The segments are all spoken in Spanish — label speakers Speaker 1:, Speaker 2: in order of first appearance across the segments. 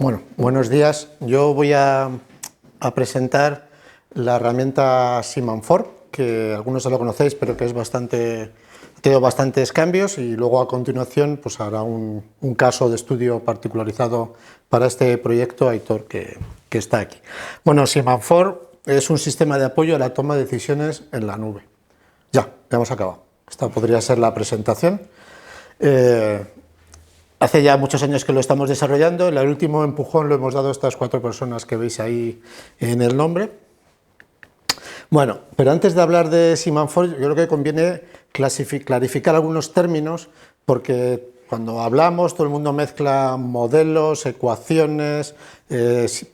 Speaker 1: Bueno, buenos días. Yo voy a presentar la herramienta Simanfor, que algunos ya lo conocéis, pero que es ha tenido bastantes cambios, y luego a continuación pues hará un caso de estudio particularizado para este proyecto Aitor, que está aquí. Bueno, Simanfor es un sistema de apoyo a la toma de decisiones en la nube. Ya hemos acabado. Esta podría ser la presentación. Hace ya muchos años que lo estamos desarrollando. El último empujón lo hemos dado a estas 4 personas que veis ahí en el nombre. Bueno, pero antes de hablar de Simanfor, yo creo que conviene clarificar algunos términos, porque cuando hablamos todo el mundo mezcla modelos, ecuaciones,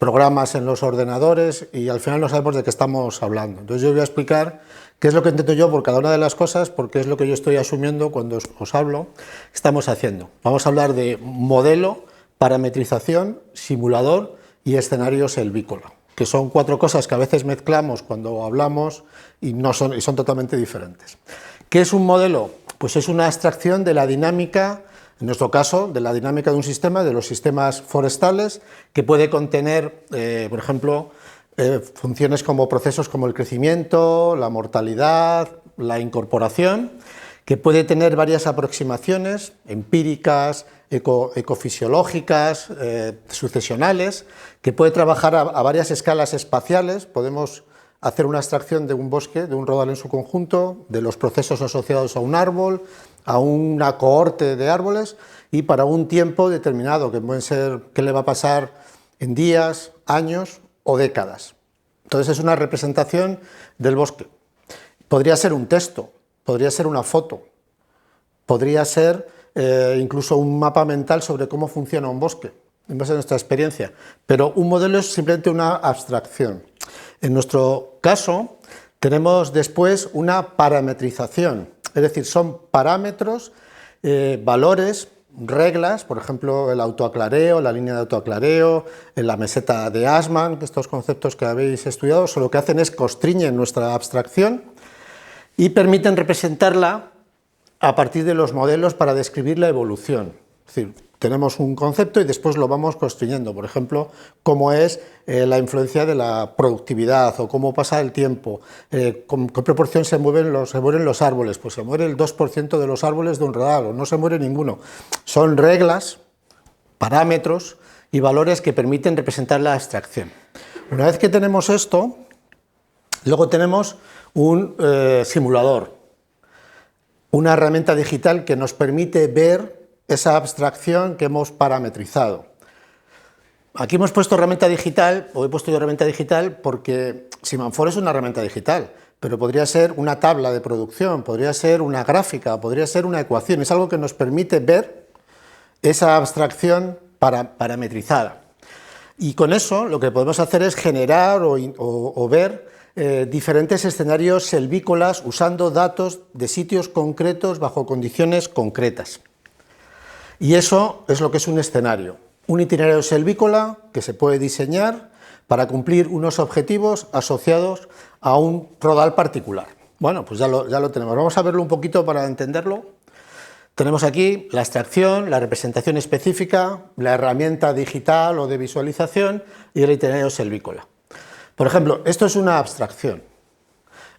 Speaker 1: programas en los ordenadores, y al final no sabemos de qué estamos hablando. Entonces yo voy a explicar qué es lo que entiendo yo por cada una de las cosas, porque es lo que yo estoy asumiendo cuando os hablo, estamos haciendo. Vamos a hablar de modelo, parametrización, simulador y escenario selvícola, que son 4 cosas que a veces mezclamos cuando hablamos y son totalmente diferentes. ¿Qué es un modelo? Pues es una abstracción de la dinámica, en nuestro caso, de la dinámica de un sistema, de los sistemas forestales, que puede contener, por ejemplo, funciones como procesos como el crecimiento, la mortalidad, la incorporación, que puede tener varias aproximaciones empíricas, ecofisiológicas, sucesionales, que puede trabajar a varias escalas espaciales. Podemos hacer una abstracción de un bosque, de un rodal en su conjunto, de los procesos asociados a un árbol, a una cohorte de árboles, y para un tiempo determinado, que pueden ser qué le va a pasar en días, años o décadas. Entonces es una representación del bosque. Podría ser un texto, podría ser una foto, podría ser incluso un mapa mental sobre cómo funciona un bosque, en base a nuestra experiencia, pero un modelo es simplemente una abstracción. En nuestro caso tenemos después una parametrización, es decir, son parámetros, valores, reglas, por ejemplo el autoaclareo, la línea de autoaclareo, la meseta de Assmann, estos conceptos que habéis estudiado, lo que hacen es constriñen nuestra abstracción y permiten representarla a partir de los modelos para describir la evolución. Es decir, tenemos un concepto y después lo vamos construyendo, por ejemplo, cómo es la influencia de la productividad o cómo pasa el tiempo, con qué proporción se mueren los árboles. Pues se muere el 2% de los árboles de un rodal o no se muere ninguno. Son reglas, parámetros y valores que permiten representar la abstracción. Una vez que tenemos esto, luego tenemos un simulador, una herramienta digital que nos permite ver esa abstracción que hemos parametrizado. Aquí hemos puesto herramienta digital, o he puesto yo herramienta digital porque Simanfor es una herramienta digital, pero podría ser una tabla de producción, podría ser una gráfica, podría ser una ecuación. Es algo que nos permite ver esa abstracción parametrizada. Y con eso lo que podemos hacer es generar o ver diferentes escenarios selvícolas usando datos de sitios concretos bajo condiciones concretas. Y eso es lo que es un escenario, un itinerario selvícola que se puede diseñar para cumplir unos objetivos asociados a un rodal particular. Bueno, pues ya lo tenemos. Vamos a verlo un poquito para entenderlo. Tenemos aquí la abstracción, la representación específica, la herramienta digital o de visualización y el itinerario selvícola. Por ejemplo, esto es una abstracción.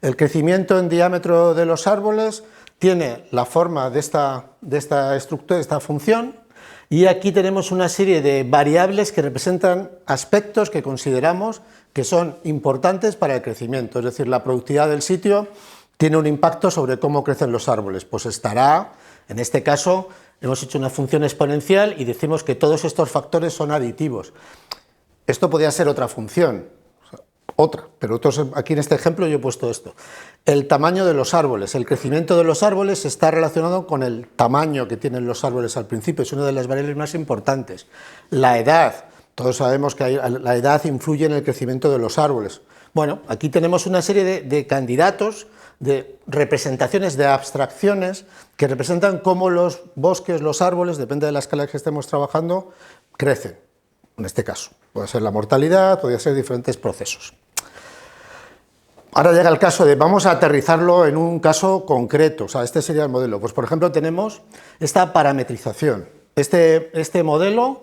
Speaker 1: El crecimiento en diámetro de los árboles tiene la forma de esta estructura, de esta función, y aquí tenemos una serie de variables que representan aspectos que consideramos que son importantes para el crecimiento, es decir, la productividad del sitio tiene un impacto sobre cómo crecen los árboles, pues estará, en este caso, hemos hecho una función exponencial y decimos que todos estos factores son aditivos. Esto podría ser otra función, pero aquí en este ejemplo yo he puesto esto. El tamaño de los árboles, el crecimiento de los árboles está relacionado con el tamaño que tienen los árboles al principio, es una de las variables más importantes. La edad, todos sabemos que la edad influye en el crecimiento de los árboles. Bueno, aquí tenemos una serie de candidatos, de representaciones, de abstracciones, que representan cómo los bosques, los árboles, depende de la escala que estemos trabajando, crecen, en este caso. Puede ser la mortalidad, podría ser diferentes procesos. Ahora llega el caso de, vamos a aterrizarlo en un caso concreto, o sea, este sería el modelo. Pues por ejemplo tenemos esta parametrización. Este modelo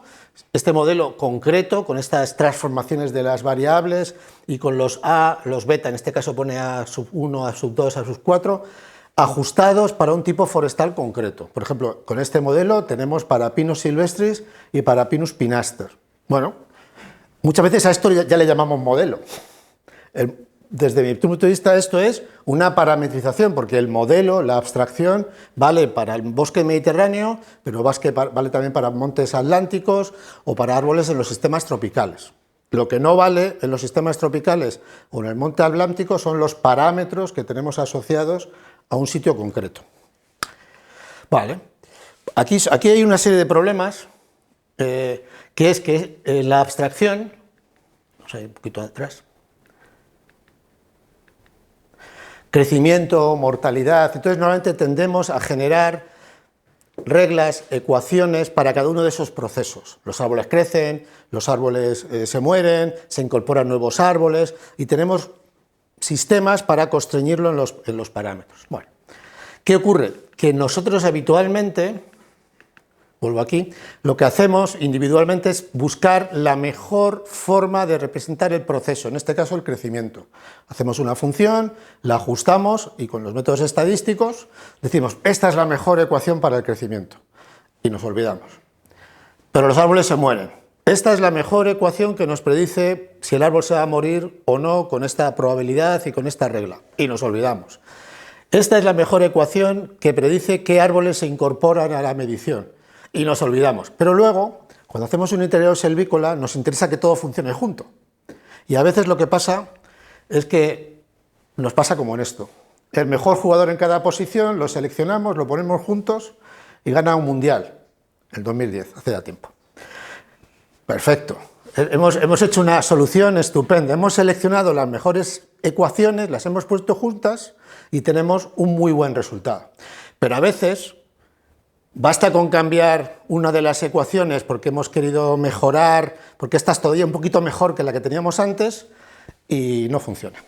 Speaker 1: este modelo concreto, con estas transformaciones de las variables y con los A, los beta, en este caso pone A sub 1, A sub 2, A sub 4, ajustados para un tipo forestal concreto. Por ejemplo, con este modelo tenemos para Pinus silvestris y para Pinus pinaster. Bueno, muchas veces a esto ya le llamamos modelo. Desde mi punto de vista esto es una parametrización, porque el modelo, la abstracción, vale para el bosque mediterráneo, pero vale también para montes atlánticos o para árboles en los sistemas tropicales. Lo que no vale en los sistemas tropicales o en el monte atlántico son los parámetros que tenemos asociados a un sitio concreto. Vale. Aquí hay una serie de problemas, que es que la abstracción, vamos a ir un poquito atrás, crecimiento, mortalidad, entonces normalmente tendemos a generar reglas, ecuaciones para cada uno de esos procesos. Los árboles crecen, los árboles se mueren, se incorporan nuevos árboles y tenemos sistemas para constreñirlo en los parámetros. Bueno, ¿qué ocurre? Que nosotros habitualmente, vuelvo aquí, lo que hacemos individualmente es buscar la mejor forma de representar el proceso, en este caso el crecimiento. Hacemos una función, la ajustamos y con los métodos estadísticos decimos, esta es la mejor ecuación para el crecimiento, y nos olvidamos. Pero los árboles se mueren. Esta es la mejor ecuación que nos predice si el árbol se va a morir o no con esta probabilidad y con esta regla, y nos olvidamos. Esta es la mejor ecuación que predice qué árboles se incorporan a la medición, y nos olvidamos. Pero luego, cuando hacemos un interior selvícola, nos interesa que todo funcione junto. Y a veces lo que pasa es que nos pasa como en esto. El mejor jugador en cada posición lo seleccionamos, lo ponemos juntos y gana un mundial, el 2010, hace ya tiempo. Perfecto. Hemos hecho una solución estupenda. Hemos seleccionado las mejores ecuaciones, las hemos puesto juntas y tenemos un muy buen resultado. Pero a veces basta con cambiar una de las ecuaciones porque hemos querido mejorar, porque esta es todavía un poquito mejor que la que teníamos antes y no funciona.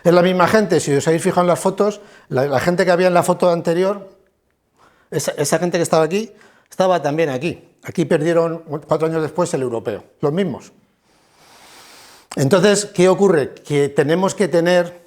Speaker 1: Es la misma gente, si os habéis fijado en las fotos, la gente que había en la foto anterior, esa gente que estaba aquí, estaba también aquí. Aquí perdieron 4 años después el europeo, los mismos. Entonces, ¿qué ocurre? Que tenemos que tener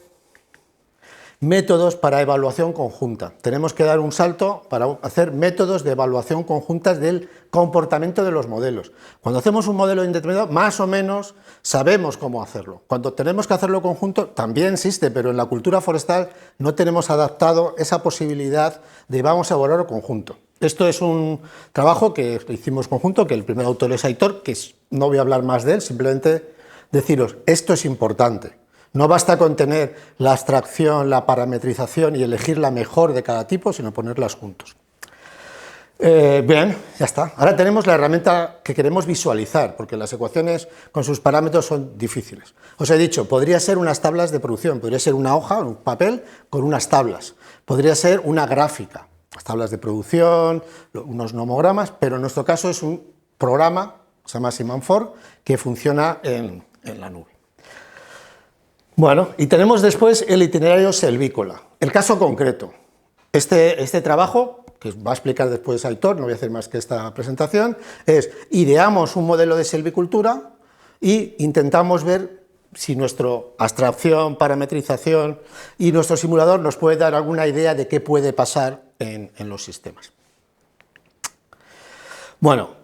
Speaker 1: métodos para evaluación conjunta. Tenemos que dar un salto para hacer métodos de evaluación conjuntas del comportamiento de los modelos. Cuando hacemos un modelo indeterminado, más o menos sabemos cómo hacerlo. Cuando tenemos que hacerlo conjunto, también existe, pero en la cultura forestal no tenemos adaptado esa posibilidad de vamos a evaluarlo conjunto. Esto es un trabajo que hicimos conjunto, que el primer autor es Aitor, que no voy a hablar más de él, simplemente deciros, esto es importante. No basta con tener la abstracción, la parametrización y elegir la mejor de cada tipo, sino ponerlas juntos. Bien, ya está. Ahora tenemos la herramienta que queremos visualizar, porque las ecuaciones con sus parámetros son difíciles. Os he dicho, podría ser unas tablas de producción, podría ser una hoja, un papel con unas tablas, podría ser una gráfica, las tablas de producción, unos nomogramas, pero en nuestro caso es un programa, se llama Siman4, que funciona en la nube. Bueno, y tenemos después el itinerario selvícola. El caso concreto, este trabajo, que va a explicar después Aitor, no voy a hacer más que esta presentación, es ideamos un modelo de selvicultura e intentamos ver si nuestra abstracción, parametrización y nuestro simulador nos puede dar alguna idea de qué puede pasar en los sistemas. Bueno,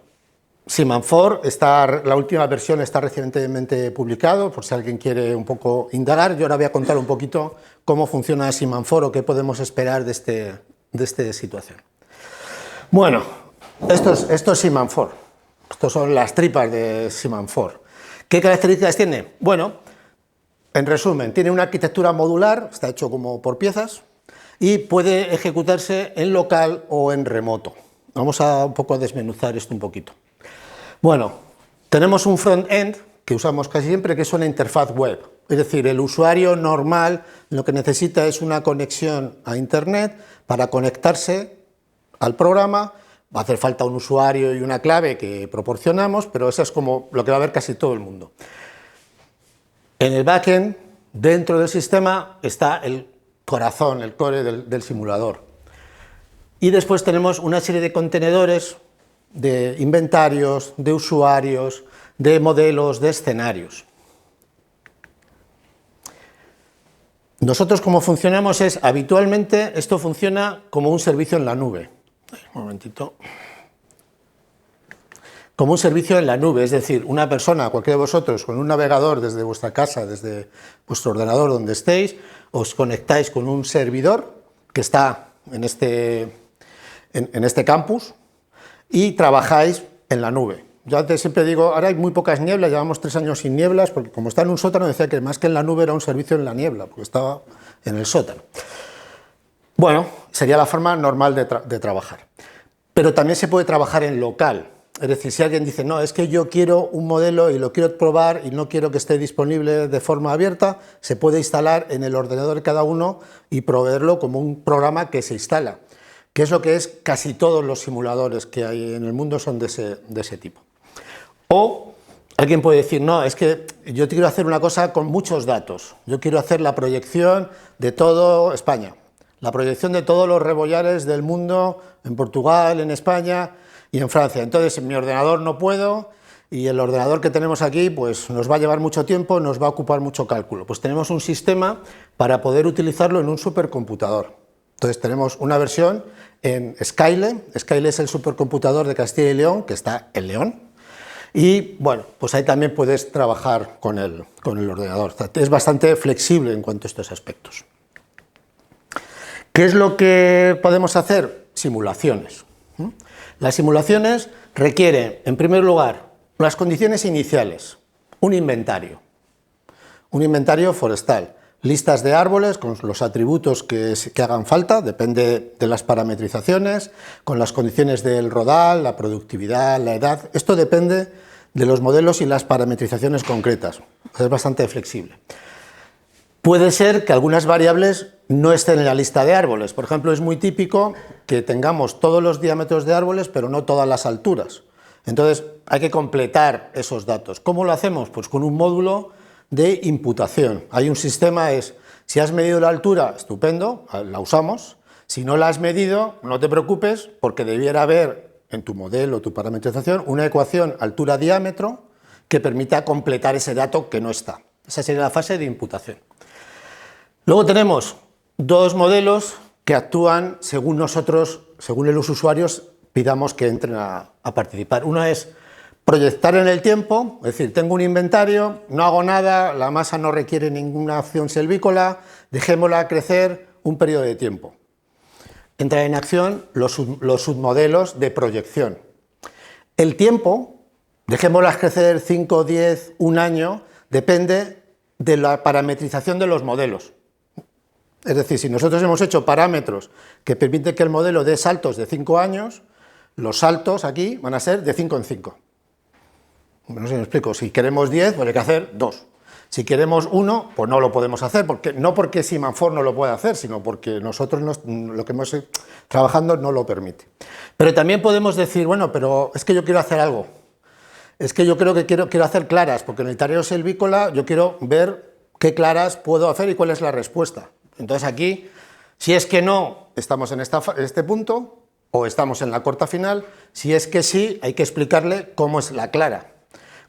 Speaker 1: Siman4, la última versión está recientemente publicado, por si alguien quiere un poco indagar. Yo ahora voy a contar un poquito cómo funciona Siman4 o qué podemos esperar de esta situación. Bueno, esto es Siman4. Estas son las tripas de Siman4. ¿Qué características tiene? Bueno, en resumen, tiene una arquitectura modular, está hecho como por piezas, y puede ejecutarse en local o en remoto. Vamos a un poco a desmenuzar esto un poquito. Bueno, tenemos un front-end que usamos casi siempre, que es una interfaz web. Es decir, el usuario normal lo que necesita es una conexión a Internet para conectarse al programa. Va a hacer falta un usuario y una clave que proporcionamos, pero eso es como lo que va a ver casi todo el mundo. En el backend, dentro del sistema, está el corazón, el core del simulador. Y después tenemos una serie de contenedores de inventarios, de usuarios, de modelos, de escenarios. Nosotros cómo funcionamos es, habitualmente, esto funciona como un servicio en la nube. Un momentito. Como un servicio en la nube, es decir, una persona, cualquiera de vosotros, con un navegador desde vuestra casa, desde vuestro ordenador, donde estéis, os conectáis con un servidor que está en este campus y trabajáis en la nube. Yo antes siempre digo, ahora hay muy pocas nieblas, llevamos 3 años sin nieblas, porque como está en un sótano decía que más que en la nube era un servicio en la niebla, porque estaba en el sótano. Bueno, sería la forma normal de trabajar. Pero también se puede trabajar en local, es decir, si alguien dice, no, es que yo quiero un modelo y lo quiero probar y no quiero que esté disponible de forma abierta, se puede instalar en el ordenador de cada uno y proveerlo como un programa que se instala, que es lo que es casi todos los simuladores que hay en el mundo son de ese tipo. O alguien puede decir, no, es que yo quiero hacer una cosa con muchos datos, yo quiero hacer la proyección de todo España, la proyección de todos los rebollares del mundo, en Portugal, en España y en Francia. Entonces en mi ordenador no puedo y el ordenador que tenemos aquí pues nos va a llevar mucho tiempo, nos va a ocupar mucho cálculo. Pues tenemos un sistema para poder utilizarlo en un supercomputador. Entonces tenemos una versión en Skyle. Skyle es el supercomputador de Castilla y León, que está en León. Y bueno, pues ahí también puedes trabajar con el ordenador. Es bastante flexible en cuanto a estos aspectos. ¿Qué es lo que podemos hacer? Simulaciones. Las simulaciones requieren, en primer lugar, las condiciones iniciales, un inventario forestal, listas de árboles con los atributos que hagan falta, depende de las parametrizaciones, con las condiciones del rodal, la productividad, la edad, esto depende de los modelos y las parametrizaciones concretas, es bastante flexible. Puede ser que algunas variables no estén en la lista de árboles, por ejemplo, es muy típico que tengamos todos los diámetros de árboles, pero no todas las alturas, entonces hay que completar esos datos. ¿Cómo lo hacemos? Pues con un módulo de imputación. Hay un sistema, si has medido la altura, estupendo, la usamos. Si no la has medido, no te preocupes, porque debiera haber en tu modelo, tu parametrización, una ecuación altura-diámetro que permita completar ese dato que no está. Esa sería la fase de imputación. Luego tenemos dos modelos que actúan según nosotros, según los usuarios pidamos que entren a participar. Uno es proyectar en el tiempo, es decir, tengo un inventario, no hago nada, la masa no requiere ninguna acción silvícola, dejémosla crecer un periodo de tiempo. Entran en acción los submodelos de proyección. El tiempo, dejémoslas crecer 5, 10, un año, depende de la parametrización de los modelos. Es decir, si nosotros hemos hecho parámetros que permiten que el modelo dé saltos de 5 años, los saltos aquí van a ser de 5 en 5. No sé si me explico, si queremos 10, pues hay que hacer 2. Si queremos 1, pues no lo podemos hacer, no porque Simanfor no lo pueda hacer, sino porque nosotros lo que hemos trabajando no lo permite. Pero también podemos decir, bueno, pero es que yo quiero hacer algo, es que yo creo que quiero hacer claras, porque en el tareo silvícola yo quiero ver qué claras puedo hacer y cuál es la respuesta. Entonces aquí, si es que no, estamos en este punto, o estamos en la corta final, si es que sí, hay que explicarle cómo es la clara.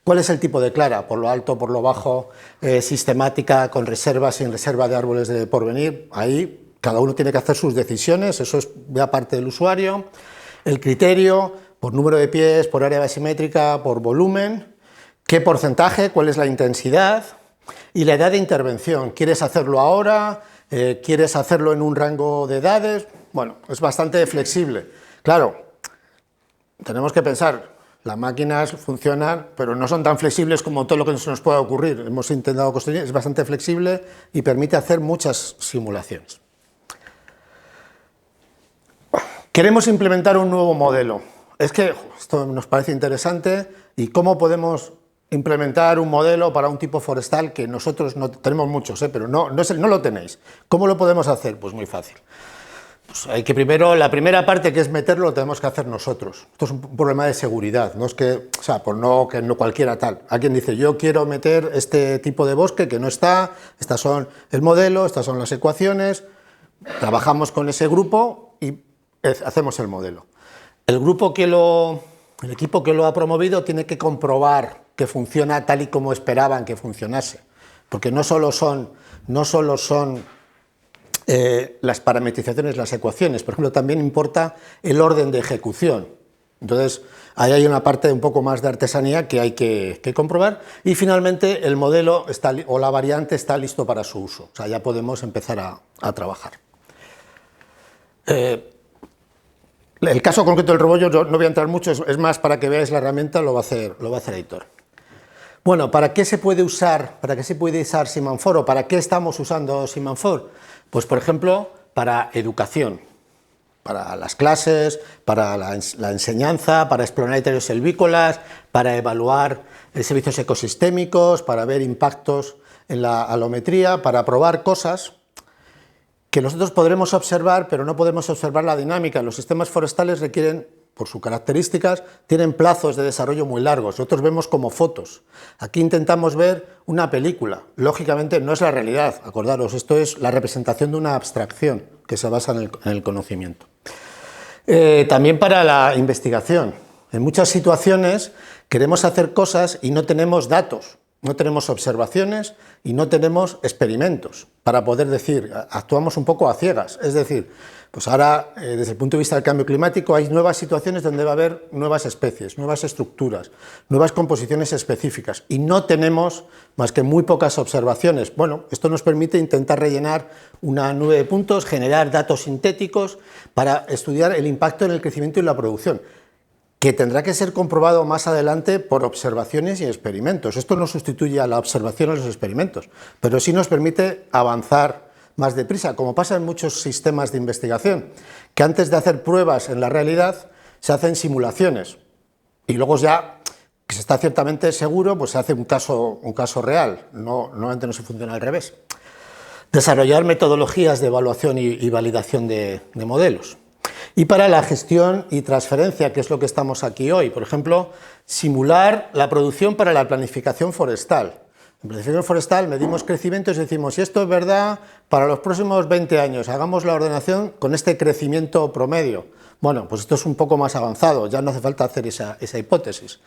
Speaker 1: ¿Cuál es el tipo de clara? Por lo alto, por lo bajo, sistemática, con reserva, sin reserva de árboles de porvenir. Ahí cada uno tiene que hacer sus decisiones, eso es ya parte del usuario. El criterio, por número de pies, por área basimétrica, por volumen. ¿Qué porcentaje? ¿Cuál es la intensidad? Y la edad de intervención. ¿Quieres hacerlo ahora? ¿Quieres hacerlo en un rango de edades? Bueno, es bastante flexible. Claro, tenemos que pensar. Las máquinas funcionan, pero no son tan flexibles como todo lo que se nos pueda ocurrir. Hemos intentado construir, es bastante flexible y permite hacer muchas simulaciones. Queremos implementar un nuevo modelo. Es que esto nos parece interesante y cómo podemos implementar un modelo para un tipo forestal que nosotros no tenemos muchos, pero no lo tenéis. ¿Cómo lo podemos hacer? Pues muy fácil. Pues hay que primero, la primera parte que es meterlo, lo tenemos que hacer nosotros. Esto es un problema de seguridad, no es que, o sea, que no cualquiera tal. Alguien dice, yo quiero meter este tipo de bosque que no está, estas son el modelo, estas son las ecuaciones, trabajamos con ese grupo y hacemos el modelo. El grupo que lo El equipo que lo ha promovido tiene que comprobar que funciona tal y como esperaban que funcionase, porque no solo son las parametrizaciones, las ecuaciones, por ejemplo, también importa el orden de ejecución. Entonces, ahí hay una parte un poco más de artesanía que hay que comprobar, y finalmente el modelo o la variante está listo para su uso, o sea, ya podemos empezar a trabajar. El caso concreto del rebollo, yo no voy a entrar mucho, es más para que veáis la herramienta, lo va a hacer Aitor. Bueno, ¿para qué se puede usar Seaman4 o para qué estamos usando Seaman4? Pues, por ejemplo, para educación, para las clases, para la enseñanza, para explorar criterios silvícolas, para evaluar servicios ecosistémicos, para ver impactos en la alometría, para probar cosas que nosotros podremos observar, pero no podemos observar la dinámica. Los sistemas forestales requieren, por sus características, tienen plazos de desarrollo muy largos. Nosotros vemos como fotos. Aquí intentamos ver una película. Lógicamente no es la realidad, acordaros, esto es la representación de una abstracción que se basa en el conocimiento. También para la investigación. En muchas situaciones queremos hacer cosas y no tenemos datos. No tenemos observaciones y no tenemos experimentos para poder decir, actuamos un poco a ciegas. Es decir, pues ahora, desde el punto de vista del cambio climático, hay nuevas situaciones donde va a haber nuevas especies, nuevas estructuras, nuevas composiciones específicas y no tenemos más que muy pocas observaciones. Bueno, esto nos permite intentar rellenar una nube de puntos, generar datos sintéticos para estudiar el impacto en el crecimiento y la producción, que tendrá que ser comprobado más adelante por observaciones y experimentos. Esto no sustituye a la observación o los experimentos, pero sí nos permite avanzar más deprisa, como pasa en muchos sistemas de investigación, que antes de hacer pruebas en la realidad se hacen simulaciones y luego ya que se está ciertamente seguro, pues se hace un caso real, normalmente no se funciona al revés. Desarrollar metodologías de evaluación y validación de modelos. Y para la gestión y transferencia, que es lo que estamos aquí hoy, por ejemplo, simular la producción para la planificación forestal. En planificación forestal medimos crecimientos y decimos, si esto es verdad, para los próximos 20 años hagamos la ordenación con este crecimiento promedio. Bueno, pues esto es un poco más avanzado, ya no hace falta hacer esa hipótesis.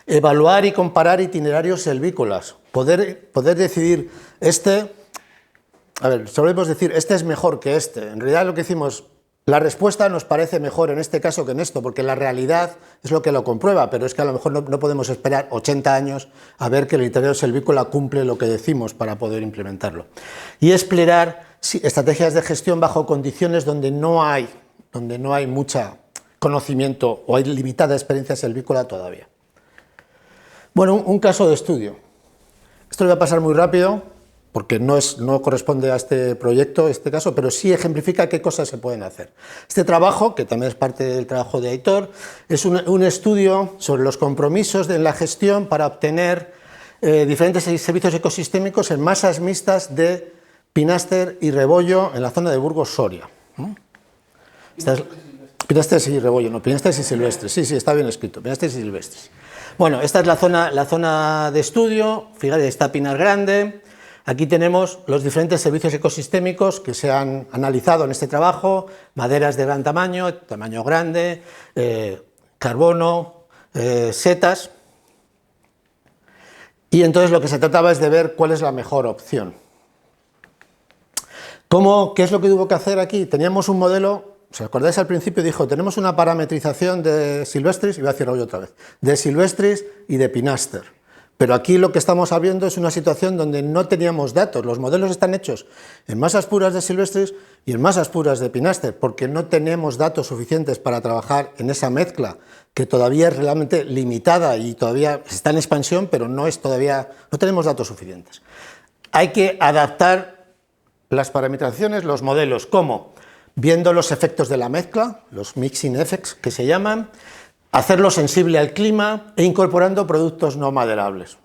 Speaker 1: Evaluar y comparar itinerarios selvícolas, poder decidir solemos decir, este es mejor que este. En realidad lo que decimos, la respuesta nos parece mejor en este caso que en esto, porque la realidad es lo que lo comprueba, pero es que a lo mejor no podemos esperar 80 años a ver que el itinerario selvícola cumple lo que decimos para poder implementarlo. Y explorar estrategias de gestión bajo condiciones donde no hay mucho conocimiento o hay limitada experiencia selvícola todavía. Bueno, un caso de estudio. Esto lo voy a pasar muy rápido, porque no corresponde a este proyecto, este caso, pero sí ejemplifica qué cosas se pueden hacer. Este trabajo, que también es parte del trabajo de Aitor, es un estudio sobre los compromisos en la gestión para obtener diferentes servicios ecosistémicos en masas mixtas de pináster y rebollo en la zona de Burgos-Soria. Pinásteres y rebollo, no, pinásteres y silvestres, sí, está bien escrito, pinásteres y silvestres. Bueno, esta es la zona de estudio, fíjate, está Pinar Grande. Aquí tenemos los diferentes servicios ecosistémicos que se han analizado en este trabajo, maderas de gran tamaño grande, carbono, setas, y entonces lo que se trataba es de ver cuál es la mejor opción. ¿Qué es lo que tuvo que hacer aquí? Teníamos un modelo, ¿os acordáis al principio? Dijo, tenemos una parametrización de silvestris, y voy a decirlo yo otra vez, de silvestris y de pináster. Pero aquí lo que estamos viendo es una situación donde no teníamos datos. Los modelos están hechos en masas puras de silvestres y en masas puras de pináster, porque no tenemos datos suficientes para trabajar en esa mezcla, que todavía es realmente limitada y todavía está en expansión, pero no tenemos datos suficientes. Hay que adaptar las parametrizaciones, los modelos, ¿cómo? Viendo los efectos de la mezcla, los mixing effects que se llaman, hacerlo sensible al clima e incorporando productos no maderables.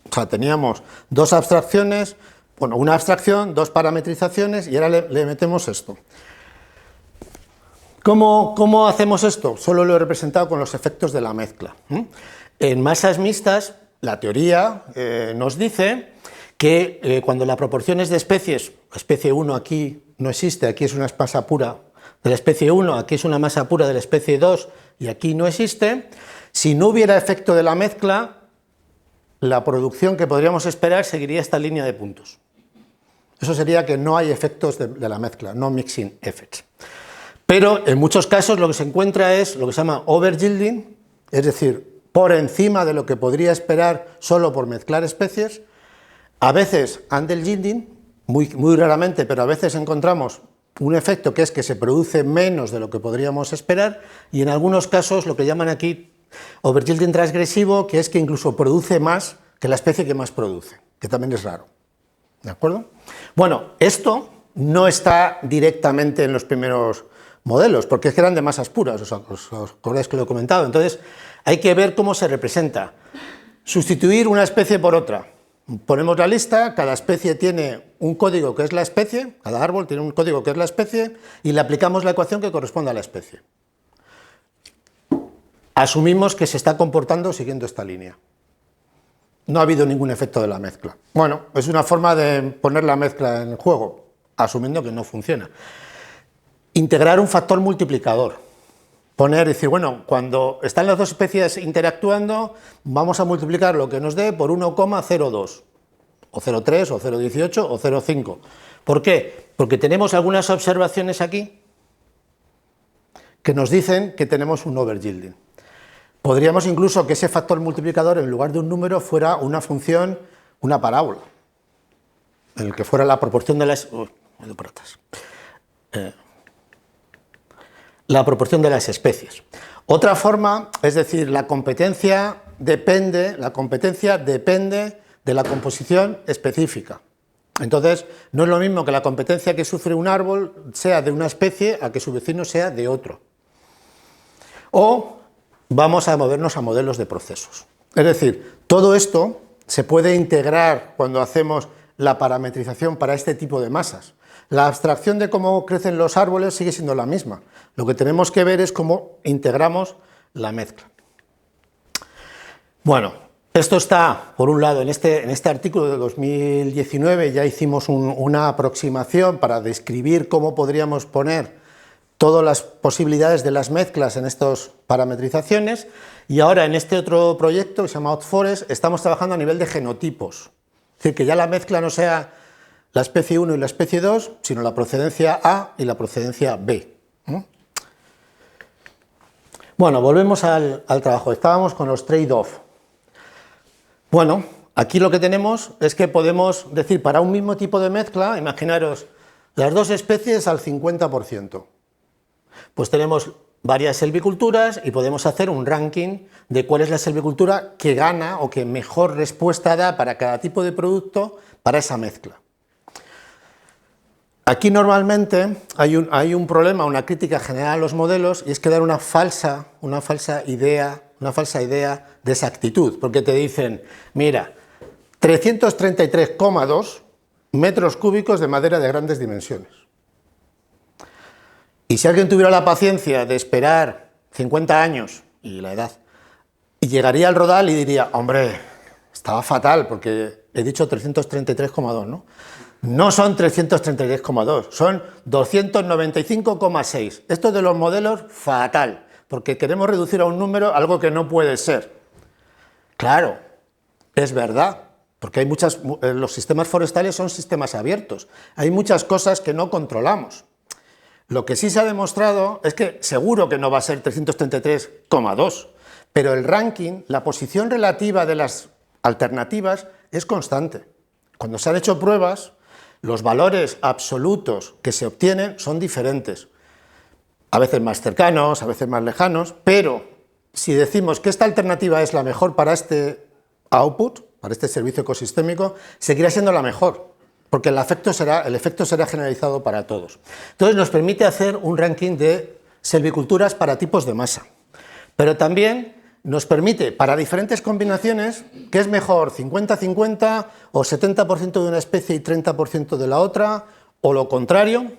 Speaker 1: O sea, teníamos dos abstracciones, bueno, una abstracción, dos parametrizaciones y ahora le metemos esto. ¿Cómo hacemos esto? Solo lo he representado con los efectos de la mezcla. En masas mixtas, la teoría nos dice que cuando la proporción es de especies, la especie 1 aquí no existe, aquí es una masa pura de la especie 1, aquí es una masa pura de la especie 2 y aquí no existe, Si no hubiera efecto de la mezcla, la producción que podríamos esperar seguiría esta línea de puntos. Eso sería que no hay efectos de la mezcla, no mixing effects. Pero en muchos casos lo que se encuentra es lo que se llama overyielding, es decir, por encima de lo que podría esperar solo por mezclar especies. A veces underyielding, muy raramente, pero a veces encontramos un efecto que es que se produce menos de lo que podríamos esperar, y en algunos casos lo que llaman aquí overyielding transgresivo, que es que incluso produce más que la especie que más produce, que también es raro. ¿De acuerdo? Bueno, esto no está directamente en los primeros modelos, porque es que eran de masas puras, os acordáis que lo he comentado. Entonces, hay que ver cómo se representa. Sustituir una especie por otra. Ponemos la lista, cada especie tiene un código que es la especie, cada árbol tiene un código que es la especie, y le aplicamos la ecuación que corresponde a la especie. Asumimos que se está comportando siguiendo esta línea. No ha habido ningún efecto de la mezcla. Bueno, es una forma de poner la mezcla en juego, asumiendo que no funciona. Integrar un factor multiplicador. Decir, bueno, cuando están las dos especies interactuando, vamos a multiplicar lo que nos dé por 1,02, o 0,3, o 0,18, o 0,5. ¿Por qué? Porque tenemos algunas observaciones aquí que nos dicen que tenemos un overyielding. Podríamos incluso que ese factor multiplicador, en lugar de un número, fuera una función, una parábola, en el que fuera la proporción de las... la proporción de las especies. Otra forma, es decir, la competencia depende de la composición específica. Entonces, no es lo mismo que la competencia que sufre un árbol sea de una especie a que su vecino sea de otro. O vamos a movernos a modelos de procesos. Es decir, todo esto se puede integrar cuando hacemos la parametrización para este tipo de masas. La abstracción de cómo crecen los árboles sigue siendo la misma. Lo que tenemos que ver es cómo integramos la mezcla. Bueno, esto está, por un lado, en este artículo de 2019 ya hicimos una aproximación para describir cómo podríamos poner todas las posibilidades de las mezclas en estas parametrizaciones, y ahora en este otro proyecto que se llama OutForest estamos trabajando a nivel de genotipos, es decir, que ya la mezcla no sea la especie 1 y la especie 2, sino la procedencia A y la procedencia B. Bueno, volvemos al trabajo, estábamos con los trade-off. Bueno, aquí lo que tenemos es que podemos decir, para un mismo tipo de mezcla, imaginaros las dos especies al 50%. Pues tenemos varias selviculturas y podemos hacer un ranking de cuál es la selvicultura que gana o que mejor respuesta da para cada tipo de producto para esa mezcla. Aquí normalmente hay un problema, una crítica general a los modelos, y es que dar una falsa idea de exactitud, porque te dicen, mira, 333,2 metros cúbicos de madera de grandes dimensiones. Y si alguien tuviera la paciencia de esperar 50 años, y la edad, y llegaría al rodal y diría, hombre, estaba fatal, porque he dicho 333,2, ¿no? No son 333,2, son 295,6. Esto de los modelos, fatal, porque queremos reducir a un número algo que no puede ser. Claro, es verdad, porque los sistemas forestales son sistemas abiertos, hay muchas cosas que no controlamos. Lo que sí se ha demostrado es que seguro que no va a ser 333,2, pero el ranking, la posición relativa de las alternativas es constante. Cuando se han hecho pruebas, los valores absolutos que se obtienen son diferentes, a veces más cercanos, a veces más lejanos, pero si decimos que esta alternativa es la mejor para este output, para este servicio ecosistémico, seguirá siendo la mejor, porque el efecto será generalizado para todos. Entonces nos permite hacer un ranking de selviculturas para tipos de masa, pero también nos permite, para diferentes combinaciones, que es mejor 50-50 o 70% de una especie y 30% de la otra, o lo contrario.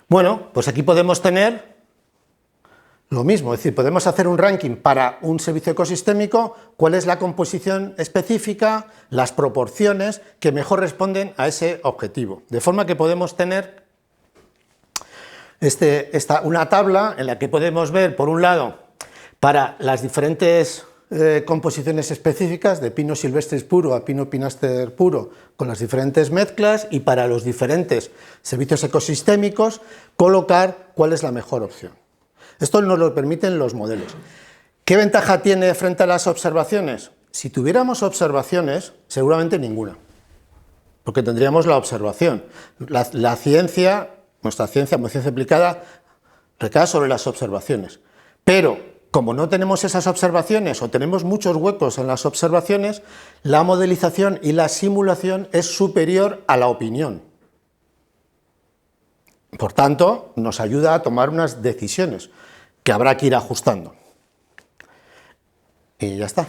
Speaker 1: Bueno, pues aquí podemos tener lo mismo, es decir, podemos hacer un ranking para un servicio ecosistémico, cuál es la composición específica, las proporciones que mejor responden a ese objetivo, de forma que podemos tener una tabla en la que podemos ver, por un lado, para las diferentes composiciones específicas, de pino silvestris puro a pino pinaster puro, con las diferentes mezclas, y para los diferentes servicios ecosistémicos, colocar cuál es la mejor opción. Esto nos lo permiten los modelos. ¿Qué ventaja tiene frente a las observaciones? Si tuviéramos observaciones, seguramente ninguna, porque tendríamos la observación. La ciencia, nuestra ciencia, como ciencia aplicada, recae sobre las observaciones. Pero, como no tenemos esas observaciones o tenemos muchos huecos en las observaciones, la modelización y la simulación es superior a la opinión. Por tanto, nos ayuda a tomar unas decisiones que habrá que ir ajustando. Y ya está.